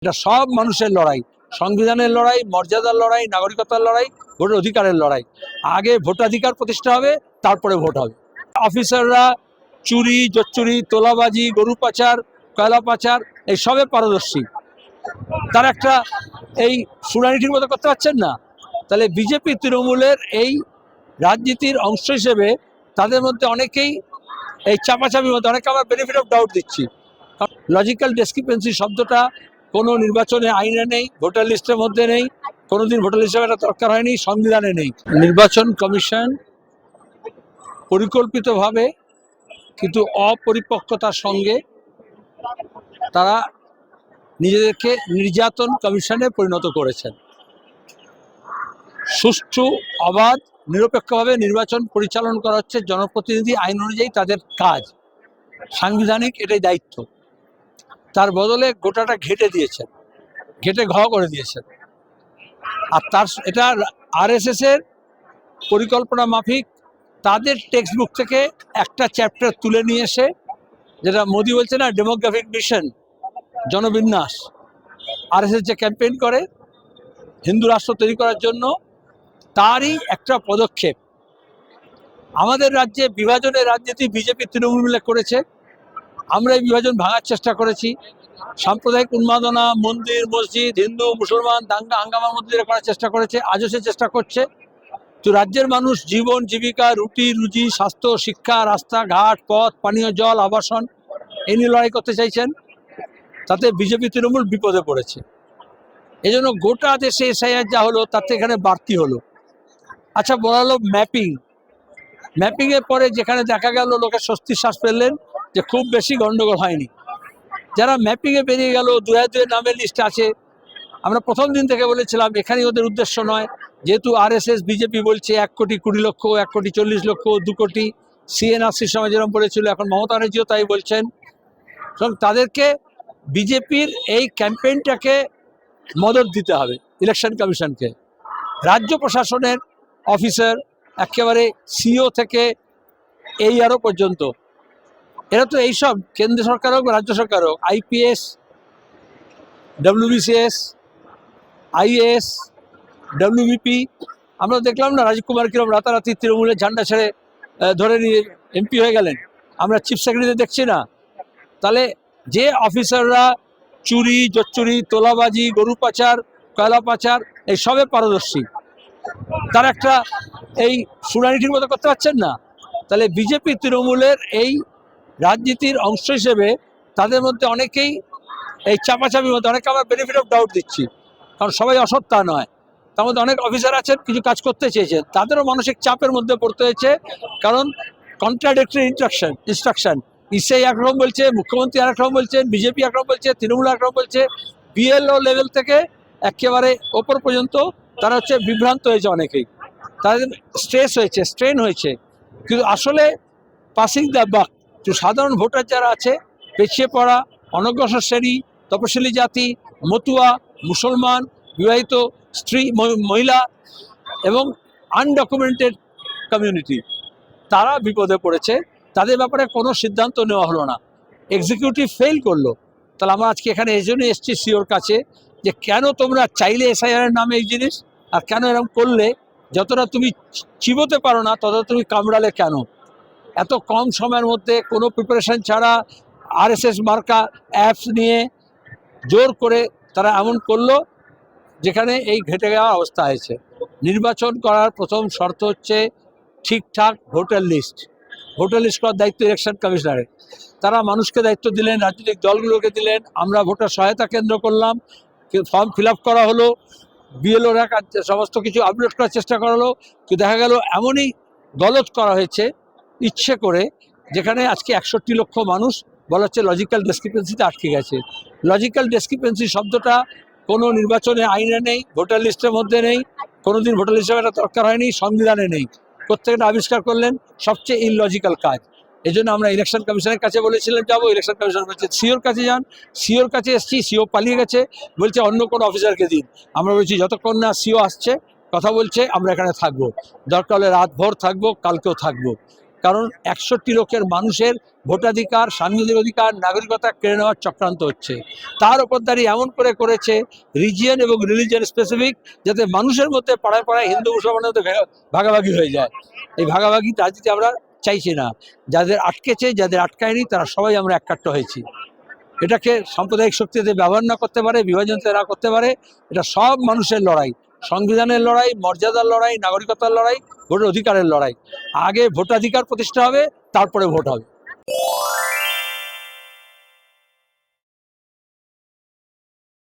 এটা সব মানুষের লড়াই, সংবিধানের লড়াই, মর্যাদার লড়াই, নাগরিকতার লড়াই, ভোটের অধিকারের লড়াই। আগে ভোটাধিকার প্রতিষ্ঠা হবে, তারপরে ভোট হবে। অফিসাররা চুরি, জোচ্চুরি, তোলাবাজি, গরু পাচার, কয়লা পাচার এই সবে পারদর্শী। তার একটা এই শুনানি ঠিক মতো করতে পারছেন না। তাহলে বিজেপি তৃণমূলের এই রাজনীতির অংশ হিসেবে তাদের মধ্যে অনেকেই এই চাপাচাপির মধ্যে অনেকে আমরা বেনিফিট অফ ডাউট দিচ্ছি। লজিক্যাল ডেসক্রিপেন্সি শব্দটা কোনো নির্বাচনে আইনে নেই, ভোটার লিস্টের মধ্যে নেই, কোনোদিন ভোটার লিস্টে এটা দরকার হয়নি, সংবিধানে নেই। নির্বাচন কমিশন পরিকল্পিতভাবে কিন্তু অপরিপক্কতার সঙ্গে তারা নিজেদেরকে নির্যাতন কমিশনে পরিণত করেছেন। সুষ্ঠু, অবাধ, নিরপেক্ষভাবে নির্বাচন পরিচালনা করা হচ্ছে জনপ্রতিনিধি আইন অনুযায়ী তাদের কাজ, সাংবিধানিক এটাই দায়িত্ব। তার বদলে গোটাটা ঘেটে দিয়েছেন, ঘেটে ঘ করে দিয়েছেন। আর তার এটা আরএসএস এর পরিকল্পনা মাফিক তাদের টেক্সট বুক থেকে একটা চ্যাপ্টার তুলে নিয়ে এসে, যেটা মোদি বলছে না ডেমোগ্রাফিক মিশন, জনবিন্যাস, আরএসএস যে ক্যাম্পেইন করে হিন্দু রাষ্ট্র তৈরি করার জন্য, তারই একটা পদক্ষেপ। আমাদের রাজ্যে বিভাজনের রাজনীতি বিজেপি তৃণমূল মিলে করেছে। আমরা এই বিভাজন ভাঙার চেষ্টা করেছি। সাম্প্রদায়িক উন্মাদনা, মন্দির মসজিদ, হিন্দু মুসলমান দাঙ্গা হাঙ্গামার মধ্যে করার চেষ্টা করেছে, আজও সে চেষ্টা করছে। তো রাজ্যের মানুষ জীবন জীবিকা, রুটি রুজি, স্বাস্থ্য, শিক্ষা, রাস্তাঘাট, পথ, পানীয় জল, আবাসন এই নিয়ে লড়াই করতে চাইছেন। তাতে বিজেপি তৃণমূল বিপদে পড়েছে। এই জন্য গোটা দেশে এসআইআর যা হলো তাতে এখানে বাড়তি হলো। আচ্ছা, বলা হলো ম্যাপিংয়ের পরে যেখানে দেখা গেল লোকে স্বস্তির শ্বাস ফেললেন যে খুব বেশি গন্ডগোল হয়নি। যারা ম্যাপিংয়ে বেরিয়ে গেল, 2002 নামের লিস্ট আছে, আমরা প্রথম দিন থেকে বলেছিলাম এখানেই ওদের উদ্দেশ্য নয়। যেহেতু আরএসএস বিজেপি বলছে 1,20,00,000, 1,40,00,000, 2 কোটি, সিএনআরসির সময় যেরকম বলেছিল, এখন মমতা ব্যানার্জিও তাই বলছেন। সুতরাং তাদেরকে বিজেপির এই ক্যাম্পেইনটাকে মদত দিতে হবে ইলেকশন কমিশনকে। রাজ্য প্রশাসনের অফিসার একেবারে সিও থেকে ARO পর্যন্ত, এরা তো এইসব কেন্দ্র সরকার হোক রাজ্য সরকার হোক, IPS, WBCS, IAS, WBP, আমরা দেখলাম না রাজীব কুমার কিরম রাতারাতি তৃণমূলের ঝান্ডা ছেড়ে ধরে নিয়ে MP হয়ে গেলেন। আমরা চিফ সেক্রেটারি দেখছি না। তাহলে যে অফিসাররা চুরি, জোচ্চুরি, তোলাবাজি, গরু পাচার, কয়লা পাচার এই সবে পারদর্শী, তার একটা এই শুনানি ঠিক মতো করতে পারছেন না। তাহলে বিজেপি তৃণমূলের এই রাজনীতির অংশ হিসেবে তাদের মধ্যে অনেকেই এই চাপাচাপির মধ্যে অনেকে আমরা বেনিফিট অফ ডাউট দিচ্ছি। কারণ সবাই অসৎ তা নয়, তার মধ্যে অনেক অফিসার আছেন কিছু কাজ করতে চেয়েছেন, তাদেরও মানসিক চাপের মধ্যে পড়তে হয়েছে। কারণ কন্ট্রাডিক্টরি ইনস্ট্রাকশন, ইসিআই একরকম বলছে, মুখ্যমন্ত্রী একরকম বলছেন, বিজেপি একরকম বলছে, তৃণমূল একরকম বলছে, BLO লেভেল থেকে একেবারে ওপর পর্যন্ত তারা বিভ্রান্ত হয়েছে অনেকেই, তাদের স্ট্রেস হয়েছে, স্ট্রেন হয়েছে। কিন্তু আসলে পাসিং দ্য বাক তো সাধারণ ভোটার যারা আছে, পিছিয়ে পড়া, অনগ্রসর শ্রেণী, তপশিলি জাতি, মতুয়া, মুসলমান, বিবাহিত স্ত্রী মহিলা এবং আনডকুমেন্টেড কমিউনিটি, তারা বিপদে পড়েছে। তাদের ব্যাপারে কোনো সিদ্ধান্ত নেওয়া হলো না, এক্সিকিউটিভ ফেল করলো। তাহলে আমরা আজকে এখানে এই জন্য এসছি সিওর কাছে যে কেন তোমরা চাইলে SIR এর নামে এই জিনিস, আর কেন এরকম করলে? যতটা তুমি চিবোতে পারো না ততটা তুমি কামড়ালে কেন? এত কম সময়ের মধ্যে কোনো প্রিপারেশন ছাড়া RSS মার্কা অ্যাপস নিয়ে জোর করে তারা এমন করলো যেখানে এই ঘেটে যাওয়ার অবস্থা হয়েছে। নির্বাচন করার প্রথম শর্ত হচ্ছে ঠিকঠাক ভোটার লিস্ট করার দায়িত্ব ইলেকশন কমিশনারের। তারা মানুষকে দায়িত্ব দিলেন, রাজনৈতিক দলগুলোকে দিলেন, আমরা ভোটার সহায়তা কেন্দ্র করলাম, ফর্ম ফিল আপ করা হলো, BLO সমস্ত কিছু আপলোড করার চেষ্টা করা হলো। কিন্তু দেখা গেল এমনই গলত করা হয়েছে ইচ্ছে করে, যেখানে আজকে 61 লক্ষ মানুষ বলা হচ্ছে লজিক্যাল ডেসক্রিপেন্সিতে আটকে গেছে। লজিক্যাল ডেসক্রিপেন্সি শব্দটা কোনো নির্বাচনে আইনে নেই, ভোটার লিস্টের মধ্যে নেই, কোনোদিন ভোটার লিস্টে এটা দরকার হয়নি, সংবিধানে নেই। প্রত্যেকটা আবিষ্কার করলেন, সবচেয়ে ইললজিক্যাল কাজ। এই জন্য আমরা ইলেকশন কমিশনের কাছে বলেছিলাম যাবো, ইলেকশন কমিশন বলছে সিওর কাছে যান। সিওর কাছে এসছি, সিও পালিয়ে গেছে, বলছে অন্য কোনো অফিসারকে দিন। আমরা বলছি যতক্ষণ না সিও আসছে, কথা বলছে, আমরা এখানে থাকবো, দরকার হলে রাত ভোর থাকবো, কালকেও থাকবো। কারণ 61 লক্ষের মানুষের ভোটাধিকার, সাংবিধানিক অধিকার, নাগরিকতা কেড়ে নেওয়ার চক্রান্ত হচ্ছে। তার উপর দাঁড়িয়ে এমন করেছে রিজিয়ন এবং রিলিজিয়ন স্পেসিফিক, যাতে মানুষের মধ্যে পাড়ায় পাড়ায় হিন্দু মুসলমানের মধ্যে ভাগাভাগি হয়ে যায়। এই ভাগাভাগি রাজনীতি আমরা চাইছি না। যাদের আটকেছে, যাদের আটকায়নি, তারা সবাই আমরা এককাট্ট হয়েছি। এটাকে সাম্প্রদায়িক শক্তিতে ব্যবহার না করতে পারে, বিভাজন না করতে পারে। এটা সব মানুষের লড়াই, সংবিধানের লড়াই, মর্যাদার লড়াই, নাগরিকতার লড়াই, ভোটের অধিকারের লড়াই। আগে ভোটাধিকার প্রতিষ্ঠা হবে, তারপরে ভোট হবে।